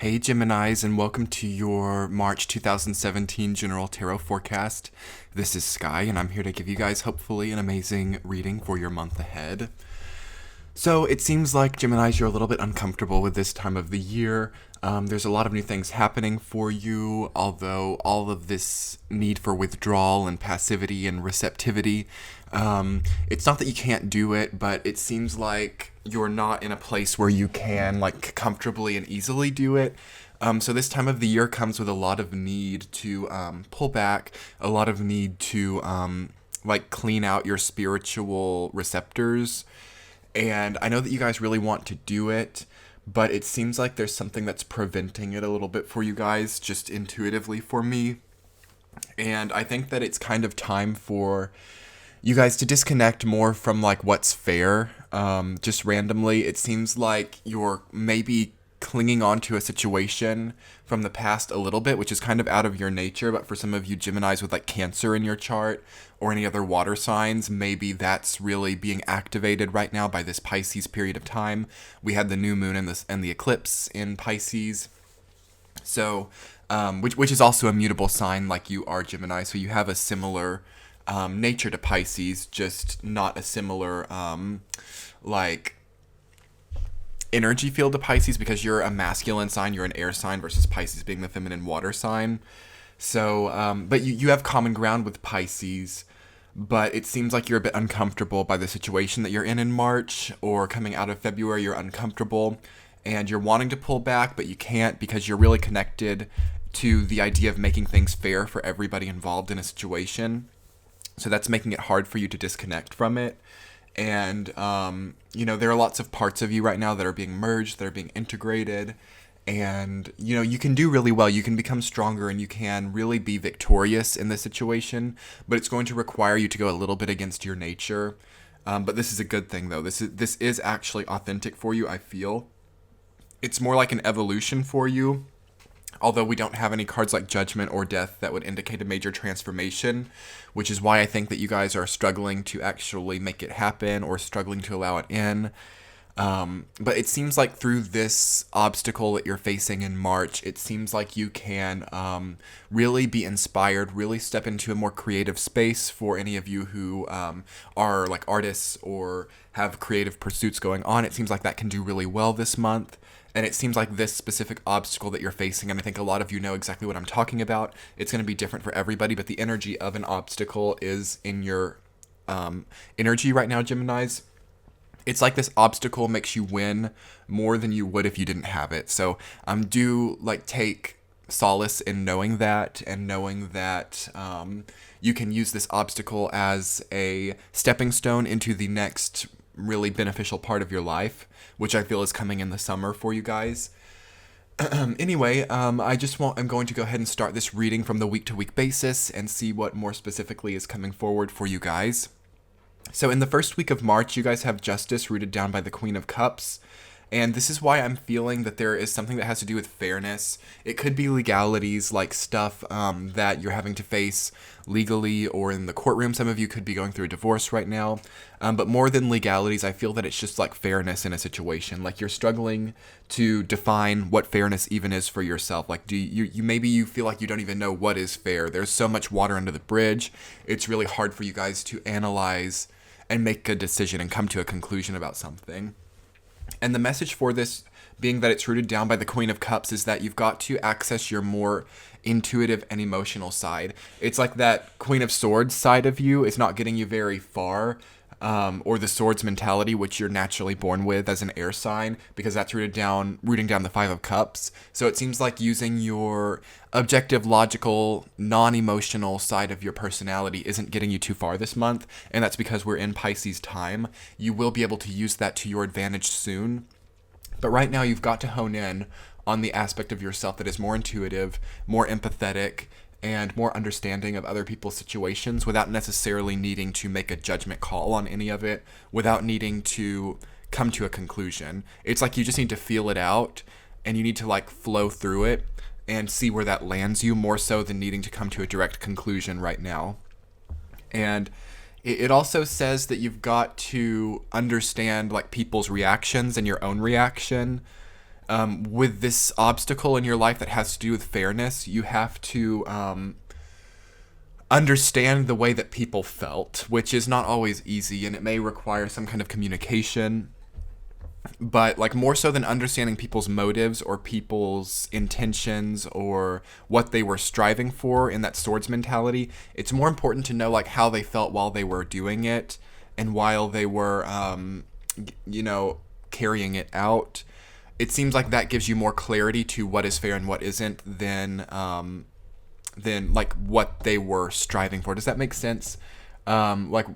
Hey Geminis, and welcome to your March 2017 General Tarot Forecast. This is Sky, and I'm here to give you guys hopefully an amazing reading for your month ahead. So it seems like Geminis, you're a little bit uncomfortable with this time of the year. There's a lot of new things happening for you, although all of this need for withdrawal and passivity and receptivity, it's not that you can't do it, but it seems like you're not in a place where you can like comfortably and easily do it. So this time of the year comes with a lot of need to pull back, a lot of need to like clean out your spiritual receptors. And I know that you guys really want to do it, but it seems like there's something that's preventing it a little bit for you guys, just intuitively for me. And I think that it's kind of time for you guys to disconnect more from like what's fair. Just randomly, it seems like you're maybe clinging on to a situation from the past a little bit, which is kind of out of your nature. But for some of you Geminis with like Cancer in your chart or any other water signs, maybe that's really being activated right now by this Pisces period of time. We had the new moon and the eclipse in Pisces. So, which is also a mutable sign like you are, Gemini. So you have a similar nature to Pisces, just not a similar like energy field to Pisces, because you're a masculine sign, you're an air sign, versus Pisces being the feminine water sign. So, but you have common ground with Pisces, but it seems like you're a bit uncomfortable by the situation that you're in March, or coming out of February, you're uncomfortable and you're wanting to pull back, but you can't because you're really connected to the idea of making things fair for everybody involved in a situation. So that's making it hard for you to disconnect from it. And, there are lots of parts of you right now that are being merged, that are being integrated. And, you can do really well. You can become stronger and you can really be victorious in this situation. But it's going to require you to go a little bit against your nature. But this is a good thing, though. This is actually authentic for you, I feel. It's more like an evolution for you. Although we don't have any cards like Judgment or Death that would indicate a major transformation, which is why I think that you guys are struggling to actually make it happen or struggling to allow it in. But it seems like through this obstacle that you're facing in March, it seems like you can really be inspired, really step into a more creative space for any of you who are like artists or have creative pursuits going on. It seems like that can do really well this month. And it seems like this specific obstacle that you're facing, and I think a lot of you know exactly what I'm talking about, it's going to be different for everybody, but the energy of an obstacle is in your energy right now, Geminis. It's like this obstacle makes you win more than you would if you didn't have it. So do like take solace in knowing that, and knowing that you can use this obstacle as a stepping stone into the next really beneficial part of your life, which I feel is coming in the summer for you guys. Anyway, I'm going to go ahead and start this reading from the week-to-week basis and see what more specifically is coming forward for you guys. So in the first week of March, you guys have Justice rooted down by the Queen of Cups. And this is why I'm feeling that there is something that has to do with fairness. It could be legalities, like stuff that you're having to face legally or in the courtroom. Some of you could be going through a divorce right now. But more than legalities, I feel that it's just like fairness in a situation. Like you're struggling to define what fairness even is for yourself. Like maybe you feel like you don't even know what is fair. There's so much water under the bridge. It's really hard for you guys to analyze and make a decision and come to a conclusion about something. And the message for this, being that it's rooted down by the Queen of Cups, is that you've got to access your more intuitive and emotional side. It's like that Queen of Swords side of you is not getting you very far, or the Swords mentality, which you're naturally born with as an air sign, because that's rooting down the Five of Cups. So it seems like using your objective, logical, non-emotional side of your personality isn't getting you too far this month, and that's because we're in Pisces time. You will be able to use that to your advantage soon, but right now you've got to hone in on the aspect of yourself that is more intuitive, more empathetic, and more understanding of other people's situations without necessarily needing to make a judgment call on any of it, without needing to come to a conclusion. It's like you just need to feel it out, and you need to like flow through it and see where that lands you, more so than needing to come to a direct conclusion right now. And it also says that you've got to understand like people's reactions and your own reaction. with this obstacle in your life that has to do with fairness, you have to understand the way that people felt, which is not always easy, and it may require some kind of communication. But like more so than understanding people's motives or people's intentions or what they were striving for in that swords mentality, it's more important to know like how they felt while they were doing it and while they were, carrying it out. It seems like that gives you more clarity to what is fair and what isn't than like what they were striving for. Does that make sense? Like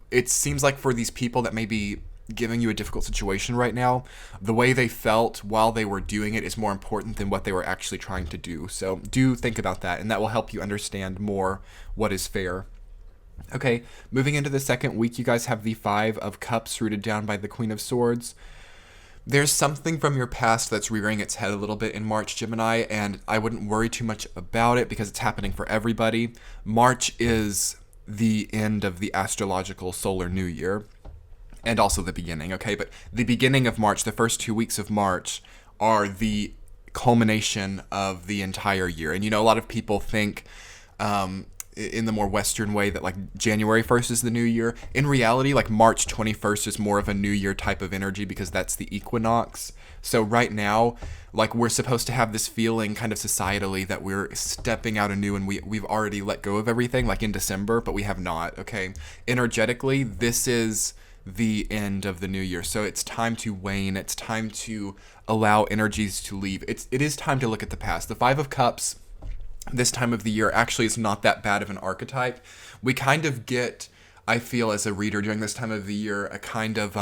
it seems like for these people that may be giving you a difficult situation right now, the way they felt while they were doing it is more important than what they were actually trying to do. So do think about that, and that will help you understand more what is fair. Okay, moving into the second week, you guys have the Five of Cups rooted down by the Queen of Swords. There's something from your past that's rearing its head a little bit in March, Gemini, and I wouldn't worry too much about it because it's happening for everybody. March is the end of the astrological solar new year, and also the beginning, okay? But the beginning of March, the first 2 weeks of March, are the culmination of the entire year. And, a lot of people think in the more Western way that, like, January 1st is the new year. In reality, like, March 21st is more of a new year type of energy because that's the equinox. So right now, like, we're supposed to have this feeling kind of societally that we're stepping out anew and we've already let go of everything, like in December, but we have not, okay? Energetically, this is the end of the new year. So it's time to wane. It's time to allow energies to leave. It is time to look at the past. The Five of Cups this time of the year actually is not that bad of an archetype. We kind of get, I feel as a reader during this time of the year, a kind of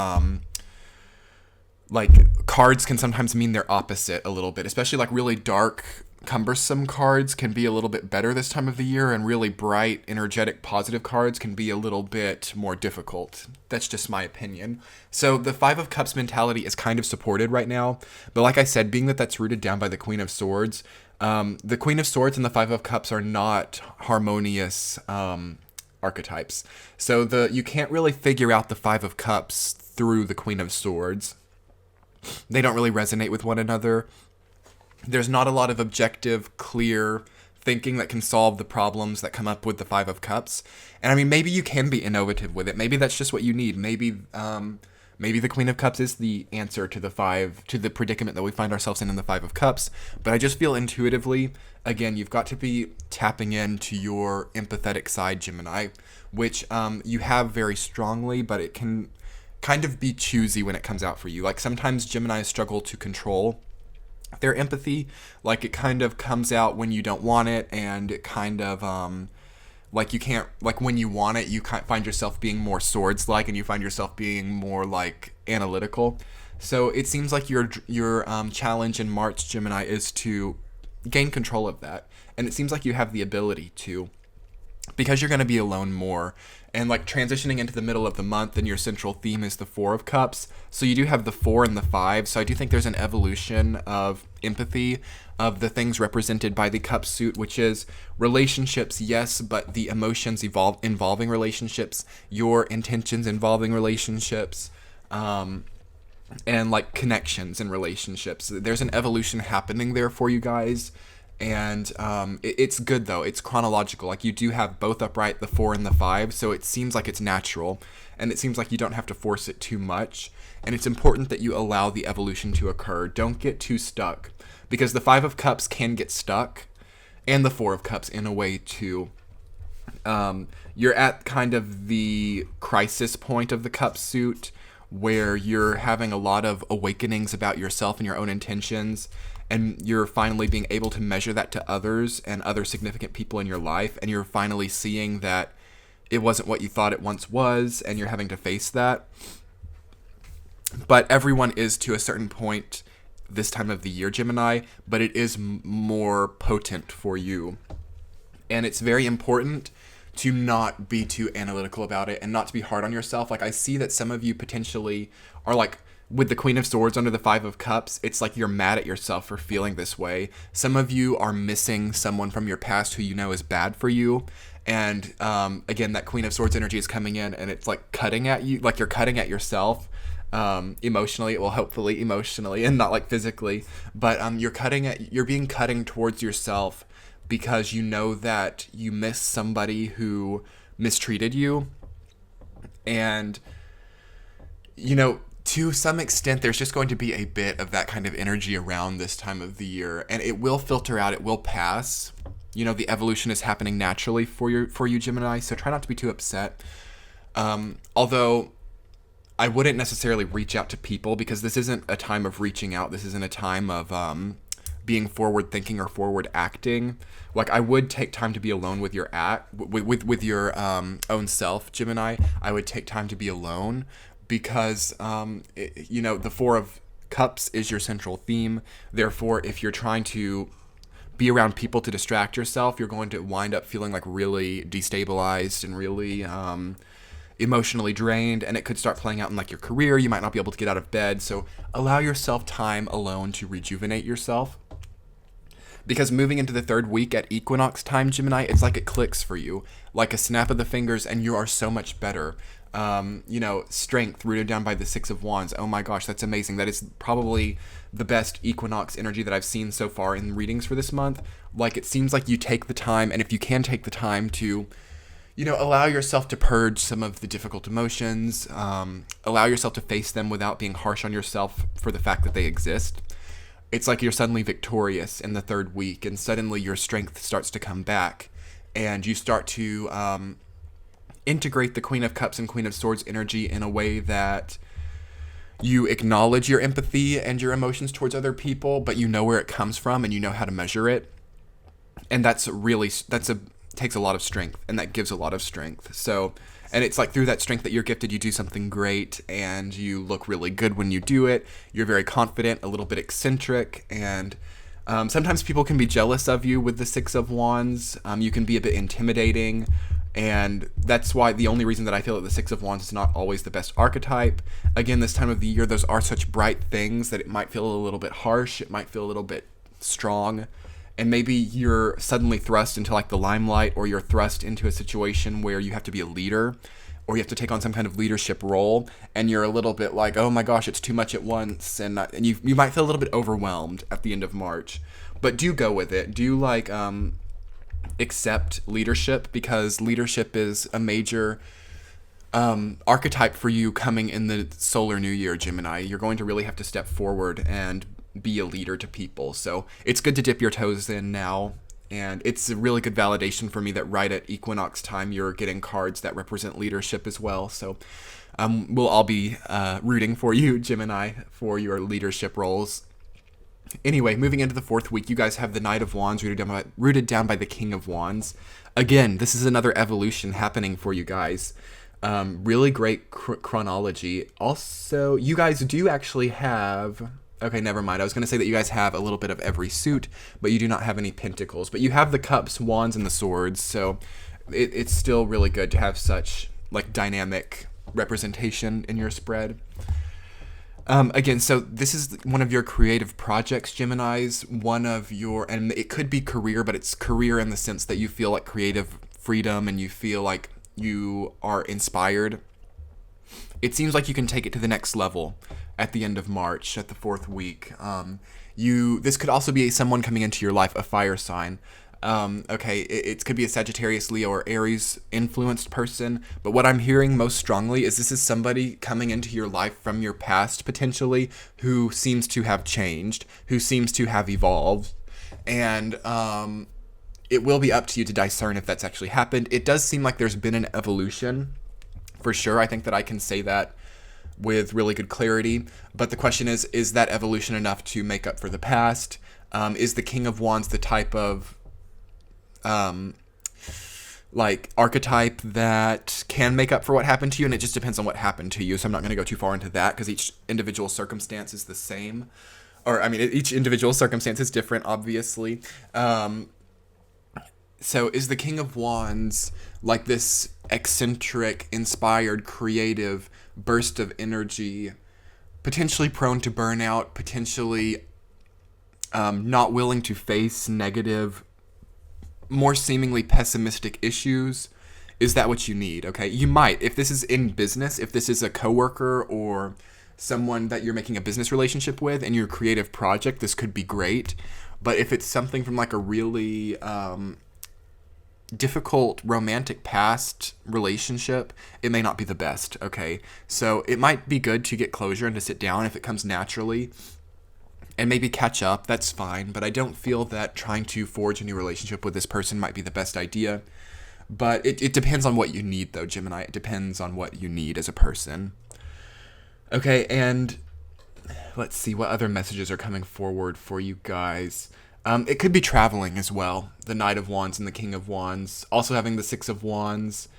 like cards can sometimes mean their opposite a little bit, especially like really dark, cumbersome cards can be a little bit better this time of the year, and really bright, energetic, positive cards can be a little bit more difficult. That's just my opinion. So the Five of Cups mentality is kind of supported right now, but like I said, being that that's rooted down by the Queen of Swords, the Queen of Swords and the Five of Cups are not harmonious archetypes. So you can't really figure out the Five of Cups through the Queen of Swords. They don't really resonate with one another. There's not a lot of objective, clear thinking that can solve the problems that come up with the Five of Cups. And I mean, maybe you can be innovative with it. Maybe that's just what you need. Maybe the Queen of Cups is the answer to the predicament that we find ourselves in the Five of Cups. But I just feel intuitively, again, you've got to be tapping into your empathetic side, Gemini, which you have very strongly, but it can kind of be choosy when it comes out for you. Like sometimes Gemini struggle to control their empathy, like it kind of comes out when you don't want it, and it kind of like you can't, like when you want it, you find yourself being more swords-like, and you find yourself being more like analytical. So it seems like your challenge in March, Gemini, is to gain control of that, and it seems like you have the ability to, because you're going to be alone more. And like transitioning into the middle of the month, and your central theme is the Four of Cups. So you do have the 4 and the 5. So I do think there's an evolution of empathy of the things represented by the Cup suit, which is relationships, yes, but the emotions involving relationships, your intentions involving relationships, and like connections in relationships. There's an evolution happening there for you guys. And it's good, though. It's chronological. Like, you do have both upright, the 4 and the 5, so it seems like it's natural. And it seems like you don't have to force it too much. And it's important that you allow the evolution to occur. Don't get too stuck. Because the 5 of Cups can get stuck. And the 4 of Cups in a way, too. You're at kind of the crisis point of the Cup suit, where you're having a lot of awakenings about yourself and your own intentions. And you're finally being able to measure that to others and other significant people in your life. And you're finally seeing that it wasn't what you thought it once was, and you're having to face that. But everyone is to a certain point this time of the year, Gemini, but it is more potent for you. And it's very important to not be too analytical about it and not to be hard on yourself. Like, I see that some of you potentially are like, with the Queen of Swords under the 5 of Cups, it's like you're mad at yourself for feeling this way. Some of you are missing someone from your past who you know is bad for you. And again, that Queen of Swords energy is coming in, and it's like cutting at you, like you're cutting at yourself. emotionally. Well, hopefully emotionally and not like physically. But you're being cutting towards yourself because you know that you miss somebody who mistreated you. And, to some extent, there's just going to be a bit of that kind of energy around this time of the year, and it will filter out. It will pass. The evolution is happening naturally for you, Gemini. So try not to be too upset. Although I wouldn't necessarily reach out to people because this isn't a time of reaching out. This isn't a time of being forward thinking or forward acting. Like, I would take time to be alone with your with your own self, Gemini. I would take time to be alone because the Four of Cups is your central theme. Therefore, if you're trying to be around people to distract yourself, you're going to wind up feeling like really destabilized and really emotionally drained, and it could start playing out in like your career. You might not be able to get out of bed. So allow yourself time alone to rejuvenate yourself. Because moving into the third week at Equinox time, Gemini, it's like it clicks for you, like a snap of the fingers, and you are so much better. Strength rooted down by the Six of Wands. Oh my gosh, that's amazing. That is probably the best Equinox energy that I've seen so far in readings for this month. Like, it seems like you take the time, and if you can take the time to, allow yourself to purge some of the difficult emotions, allow yourself to face them without being harsh on yourself for the fact that they exist. It's like you're suddenly victorious in the third week, and suddenly your strength starts to come back, and you start to integrate the Queen of Cups and Queen of Swords energy in a way that you acknowledge your empathy and your emotions towards other people, but you know where it comes from and you know how to measure it. And takes a lot of strength, and that gives a lot of strength. So, and it's like through that strength that you're gifted, you do something great, and you look really good when you do it. You're very confident, a little bit eccentric, and sometimes people can be jealous of you with the Six of Wands. You can be a bit intimidating, and that's why the only reason that I feel that the Six of Wands is not always the best archetype. Again, this time of the year, those are such bright things that it might feel a little bit harsh. It might feel a little bit strong. And maybe you're suddenly thrust into like the limelight, or you're thrust into a situation where you have to be a leader, or you have to take on some kind of leadership role, and you're a little bit like, oh my gosh, it's too much at once, and you might feel a little bit overwhelmed at the end of March. But do go with it. Do accept leadership, because leadership is a major archetype for you coming in the solar new year, Gemini. You're going to really have to step forward and be a leader to people. So it's good to dip your toes in now. And it's a really good validation for me that right at Equinox time, you're getting cards that represent leadership as well. So we'll all be rooting for you, Gemini, for your leadership roles. Anyway, moving into the fourth week, you guys have the Knight of Wands rooted down by the King of Wands. Again, this is another evolution happening for you guys. Really great chronology. Also, you guys do actually have... Okay, never mind. I was going to say that you guys have a little bit of every suit, but you do not have any pentacles. But you have the cups, wands, and the swords, so it's still really good to have such like dynamic representation in your spread. Again, so this is one of your creative projects, Geminis. And it could be career, but it's career in the sense that you feel like creative freedom and you feel like you are inspired. It seems like you can take it to the next level at the end of March, at the fourth week. This could also be someone coming into your life, a fire sign. It could be a Sagittarius, Leo, or Aries influenced person. But what I'm hearing most strongly is this is somebody coming into your life from your past, potentially, who seems to have changed, who seems to have evolved. And it will be up to you to discern if that's actually happened. It does seem like there's been an evolution. For sure, I think that I can say that with really good clarity. But the question is that evolution enough to make up for the past? Is the King of Wands the type of archetype that can make up for what happened to you? And it just depends on what happened to you. So I'm not going to go too far into that because each individual circumstance is the same. Each individual circumstance is different, obviously. So is the King of Wands like this eccentric, inspired, creative burst of energy, potentially prone to burnout, potentially not willing to face negative, more seemingly pessimistic issues? Is that what you need? Okay, you might, if this is in business, if this is a coworker or someone that you're making a business relationship with in your creative project, this could be great. But if it's something from like a really difficult romantic past relationship, it may not be the best, okay? So it might be good to get closure and to sit down if it comes naturally and maybe catch up. That's fine, but I don't feel that trying to forge a new relationship with this person might be the best idea. But it depends on what you need, though, Gemini. It depends on what you need as a person. Okay, and let's see what other messages are coming forward for you guys. It could be traveling as well. The Knight of Wands and the King of Wands. Also having the Six of Wands.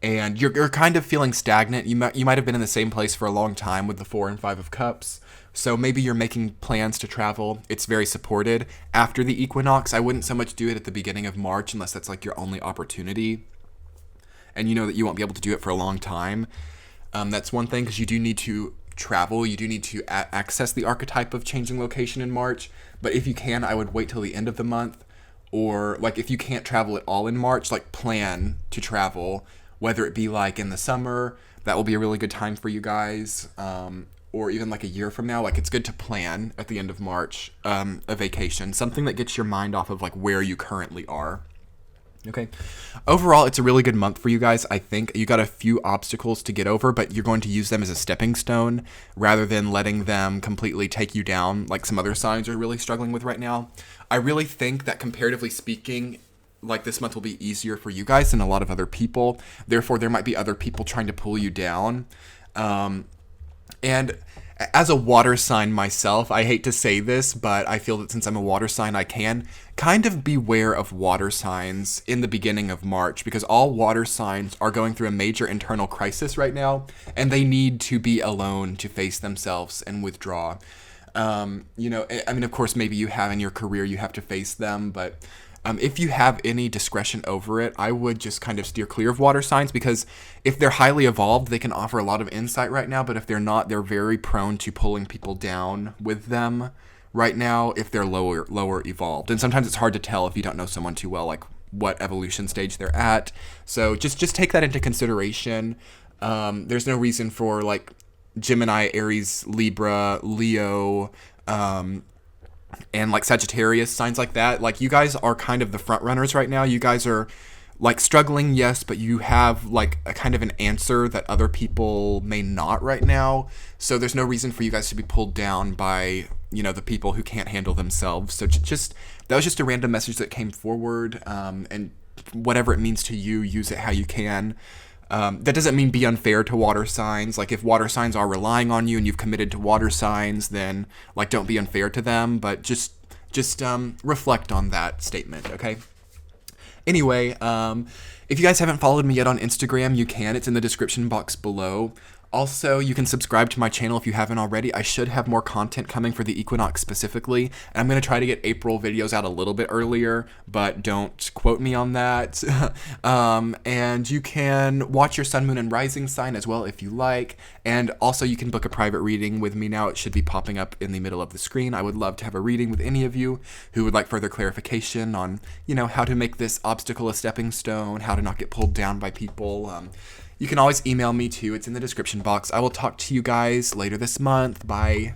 And you're kind of feeling stagnant. You might have been in the same place for a long time with the Four and Five of Cups. So maybe you're making plans to travel. It's very supported. After the equinox, I wouldn't so much do it at the beginning of March unless that's like your only opportunity. And you know that you won't be able to do it for a long time. That's one thing, because you do need to travel. You do need to access the archetype of changing location in March. But if you can, I would wait till the end of the month. Or like if you can't travel at all in March, like plan to travel, whether it be like in the summer. That will be a really good time for you guys. Or even like a year from now. Like it's good to plan at the end of March a vacation. Something that gets your mind off of like where you currently are. Okay. Overall, it's a really good month for you guys. I think you got a few obstacles to get over, but you're going to use them as a stepping stone rather than letting them completely take you down like some other signs are really struggling with right now. I really think that comparatively speaking, like this month will be easier for you guys than a lot of other people. Therefore, there might be other people trying to pull you down. And as a water sign myself, I hate to say this, but I feel that since I'm a water sign, I can kind of beware of water signs in the beginning of March, because all water signs are going through a major internal crisis right now, and they need to be alone to face themselves and withdraw. Of course, maybe you have in your career, you have to face them, but if you have any discretion over it, I would just kind of steer clear of water signs, because if they're highly evolved, they can offer a lot of insight right now, but if they're not, they're very prone to pulling people down with them right now if they're lower evolved. And sometimes it's hard to tell if you don't know someone too well, like what evolution stage they're at. So just take that into consideration. There's no reason for like Gemini, Aries, Libra, Leo, and like Sagittarius, signs like that. Like you guys are kind of the front runners right now. You guys are like struggling, yes, but you have like a kind of an answer that other people may not right now. So there's no reason for you guys to be pulled down by, the people who can't handle themselves. So that was just a random message that came forward, and whatever it means to you, use it how you can. That doesn't mean be unfair to water signs. Like if water signs are relying on you and you've committed to water signs, then like don't be unfair to them, but just reflect on that statement, okay? Anyway, if you guys haven't followed me yet on Instagram, you can. It's in the description box below. Also, you can subscribe to my channel if you haven't already. I should have more content coming for the Equinox specifically. And I'm going to try to get April videos out a little bit earlier, but don't quote me on that. And you can watch your sun, moon, and rising sign as well if you like. And also you can book a private reading with me now. It should be popping up in the middle of the screen. I would love to have a reading with any of you who would like further clarification on, how to make this obstacle a stepping stone, how to not get pulled down by people. You can always email me too. It's in the description box. I will talk to you guys later this month. Bye.